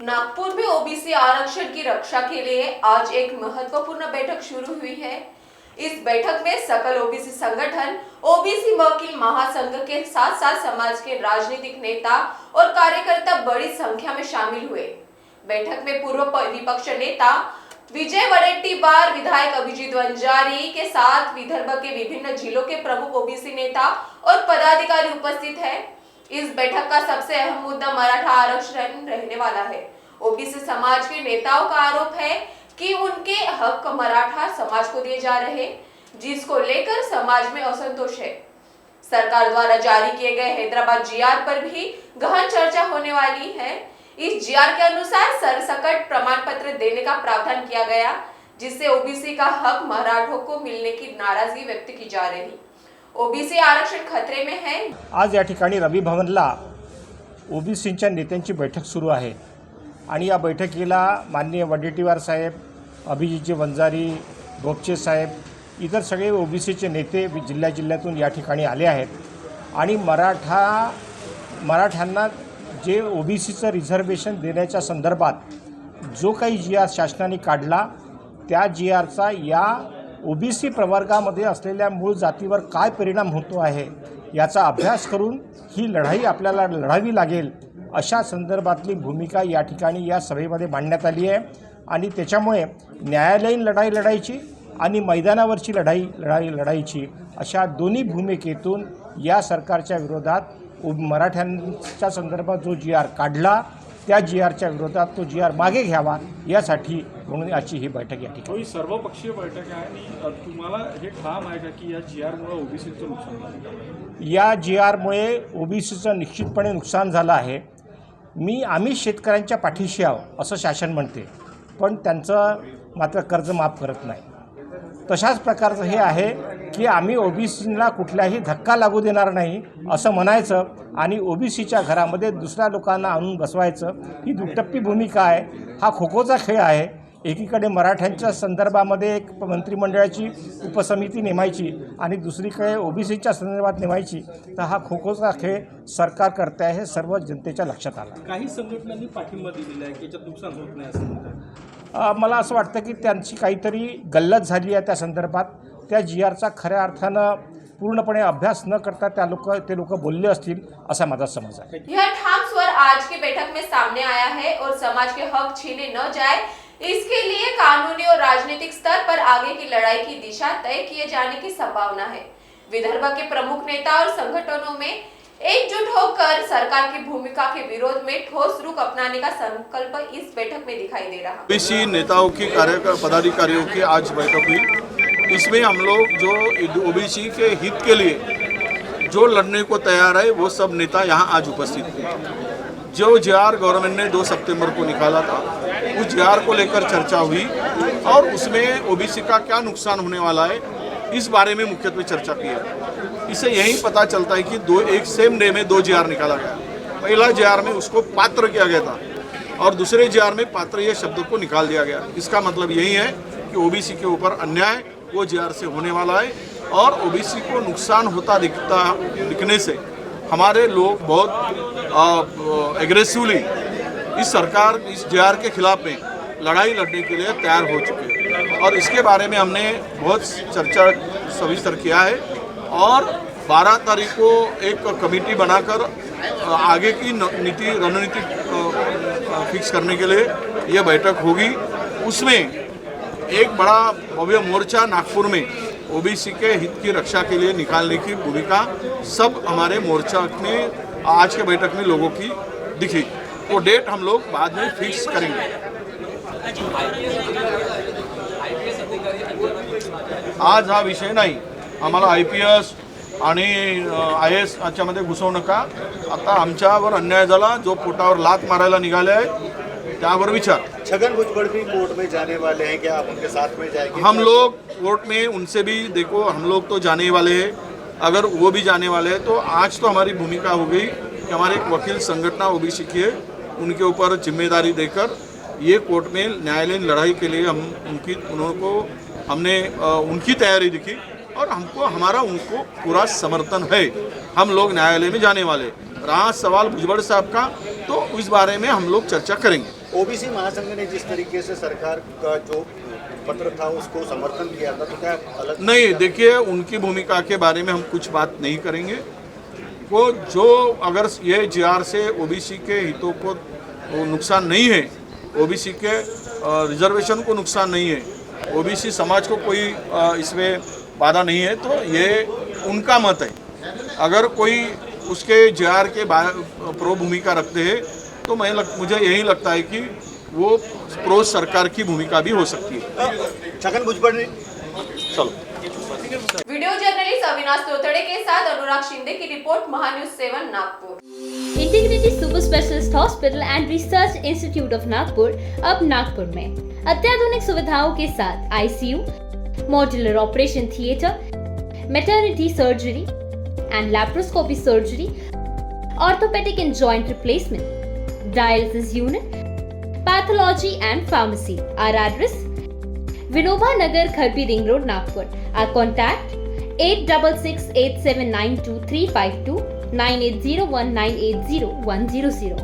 नागपुर में ओबीसी आरक्षण की रक्षा के लिए आज एक महत्वपूर्ण बैठक शुरू हुई है। इस बैठक में सकल ओबीसी संगठन, ओबीसी वकील महासंघ के साथ साथ समाज के राजनीतिक नेता और कार्यकर्ता बड़ी संख्या में शामिल हुए। बैठक में पूर्व विपक्ष नेता विजय वडेट्टीवार, विधायक अभिजीत वंजारी के साथ विदर्भ के विभिन्न जिलों के प्रमुख ओबीसी नेता और पदाधिकारी उपस्थित है। इस बैठक का सबसे अहम मुद्दा मराठा आरक्षण रहने वाला है। ओबीसी समाज के नेताओं का आरोप है कि उनके हक मराठा समाज को दिए जा रहे, जिसको लेकर समाज में असंतोष है। सरकार द्वारा जारी किए गए हैदराबाद जीआर पर भी गहन चर्चा होने वाली है। इस जीआर के अनुसार सरसकट प्रमाण पत्र देने का प्रावधान किया गया, जिससे ओबीसी का हक मराठों को मिलने की नाराजगी व्यक्त की जा रही। ओबीसी आरक्षण खतरे में है। आज या ठिकाणी रवी भवनला ओबीसींच्या नेत्यांची बैठक सुरू आहे आणि या बैठकीला माननीय वडेट्टीवार साहेब, अभिजीतजी वंजारी, बोपचे साहेब, इतर सगळे ओबीसीचे नेते जिल्ह्यातून या ठिकाणी आले आहेत आणि मराठ्यांना जे ओबीसीचं रिझर्वेशन देण्याच्या संदर्भात जो काही जीआर शासनाने काढला त्या जीआरचा या ओबीसी प्रवर्गामध्ये असलेल्या मूळ जातीवर काय परिणाम होतो आहे याचा अभ्यास करून ही लढाई आपल्याला लढावी लागेल अशा संदर्भातली भूमिका या ठिकाणी या सभेमध्ये मांडण्यात आली आहे आणि त्याच्यामुळे न्यायालयीन लढाई लढायची आणि मैदानावरची लढाईची अशा दोन्ही भूमिकेतून या सरकारच्या विरोधात मराठ्यांच्या संदर्भात जो जीआर काढला त्या जीआरच्या विरोधात तो जीआर मागे घ्यावा यासाठी म्हणून आजची ही बैठक या ठिकाणी ही सर्वपक्षीय बैठक आहे आणि तुम्हाला हे ठाम आहे का की या जीआरमुळे ओबीसीचं नुकसान झालं? या जीआरमुळे ओबीसीचं निश्चितपणे नुकसान झालं आहे। आम्ही शेतकऱ्यांच्या पाठीशी आहोत असं शासन म्हणते, पण त्यांचं मात्र कर्ज माफ करत नाही। तशाच प्रकारचं हे आहे की आम्ही ओबीसीला कुठलाही धक्का लागू देणार नाही असं म्हणायचं आणि ओबीसीच्या घरामध्ये दुसऱ्या लोकांना आणून बसवायचं, ही दुटप्पी भूमिका आहे। हा खोखोचा खेळ आहे। एकीकडे मराठ्यांच्या संदर्भामध्ये एक मंत्रिमंडळाची उपसमिती नेमायची आणि दुसरीकडे ओबीसीच्या संदर्भात नेमायची, तर हा खोखोचा खेळ सरकार करते आहे, हे सर्व जनतेच्या लक्षात आलं। काही संघटनांनी पाठिंबा दिलेला आहे की याच्यात नुकसान होत नाही असं म्हणतात। मला असं वाटतं की त्यांची काहीतरी गल्लत झाली आहे त्या संदर्भात। त्या जीआरचा खऱ्या अर्थानं पूर्णपणे अभ्यास न करता ते लोक बोलले असतील असा माझा समज आहे। यह ठाम स्वर आज की बैठक में सामने आया है और समाज के हक छीने न जाए, इसके लिए कानूनी और राजनीतिक स्तर पर आगे की लड़ाई की दिशा तय किए जाने की संभावना है। विदर्भ के प्रमुख नेता और संगठनों में एकजुट होकर सरकार की भूमिका के विरोध में ठोस रुख अपनाने का संकल्प इस बैठक में दिखाई दे रहा। ओबीसी नेताओं की पदाधिकारियों की आज बैठक हुई। इसमें हम लोग जो ओबीसी के हित के लिए जो लड़ने को तैयार है वो सब नेता यहाँ आज उपस्थित थे। जो जीआर गवर्नमेंट ने 2 सितंबर को निकाला था, उस जीआर को लेकर चर्चा हुई और उसमें ओबीसी का क्या नुकसान होने वाला है इस बारे में मुख्यत्वे चर्चा की है। इससे यही पता चलता है कि एक सेम डे में 2 जीआर निकाला गया। पहला जीआर में उसको पात्र किया गया था और दूसरे जीआर में पात्र ये शब्द को निकाल दिया गया। इसका मतलब यही है कि ओबीसी के ऊपर अन्याय वो जीआर से होने वाला है और ओबीसी को नुकसान होता दिखने से हमारे लोग बहुत एग्रेसिवली इस जीआर के खिलाफ में लड़ाई लड़ने के लिए तैयार हो चुके हैं और इसके बारे में हमने बहुत चर्चा सविस्तर किया है और 12 तारीख को एक कमेटी बनाकर आगे की रणनीति फिक्स करने के लिए ये बैठक होगी। उसमें एक बड़ा भव्य मोर्चा नागपुर में ओबीसी के हित की रक्षा के लिए निकालने की भूमिका सब हमारे मोर्चा में आज के बैठक में लोगों की दिखी। वो डेट हम लोग बाद में फिक्स करेंगे। आज हा विषय नाही, आम्हाला IPS आणि IAS याच्यामध्ये घुसवू नका। आता आमच्यावर अन्याय झाला, जो पोटावर लात मारायला निघाले आहे त्यावर विचार। छगन भुजबल भी कोर्ट में जाने वाले हैं, क्या आप उनके साथ में जाएंगे? हम लोग कोर्ट में उनसे भी देखो, हम लोग तो जाने वाले हैं। अगर वो भी जाने वाले हैं तो आज तो हमारी भूमिका हो गई कि हमारे एक वकील संगठन ओबीसी की है, उनके ऊपर जिम्मेदारी देकर ये कोर्ट में न्यायालयीन लड़ाई के लिए हमने उनकी तैयारी दिखी और उनको पूरा समर्थन है। हम लोग न्यायालय में जाने वाले। रहा सवाल भुजबल साहब का, तो इस बारे में हम लोग चर्चा करेंगे। ओबीसी महासंघ ने जिस तरीके से सरकार का जो पत्र था उसको समर्थन किया था, तो क्या अलग नहीं, देखिए उनकी भूमिका के बारे में हम कुछ बात नहीं करेंगे। वो जो अगर ये जीआर से ओबीसी के हितों को नुकसान नहीं है, ओबीसी के रिजर्वेशन को नुकसान नहीं है, ओबीसी समाज को कोई इसमें बाधा नहीं है, तो ये उनका मत है। अगर कोई उसके जीआर के प्रो भूमिका रखते हैं तो मुझे यही लगता है कि वो प्रो सरकार की भूमिका भी हो सकती है। छगन भुजबळ ने चलो। वीडियो जर्नलिस्ट अविनाश तोतड़े के साथ अनुराग शिंदे की report, Mahanews 7 Nagpur. Integrity super specialist hospital and research institute of Nagpur अब नागपुर में अत्याधुनिक सुविधाओं के साथ ICU, modular operation theatre, maternity surgery and laparoscopy surgery, orthopaedic and joint replacement, dialysis unit, pathology and pharmacy. Our address: Vinoba Nagar, Kharbi Ring Road, Nagpur. Our contact: 8668792352 9801980100.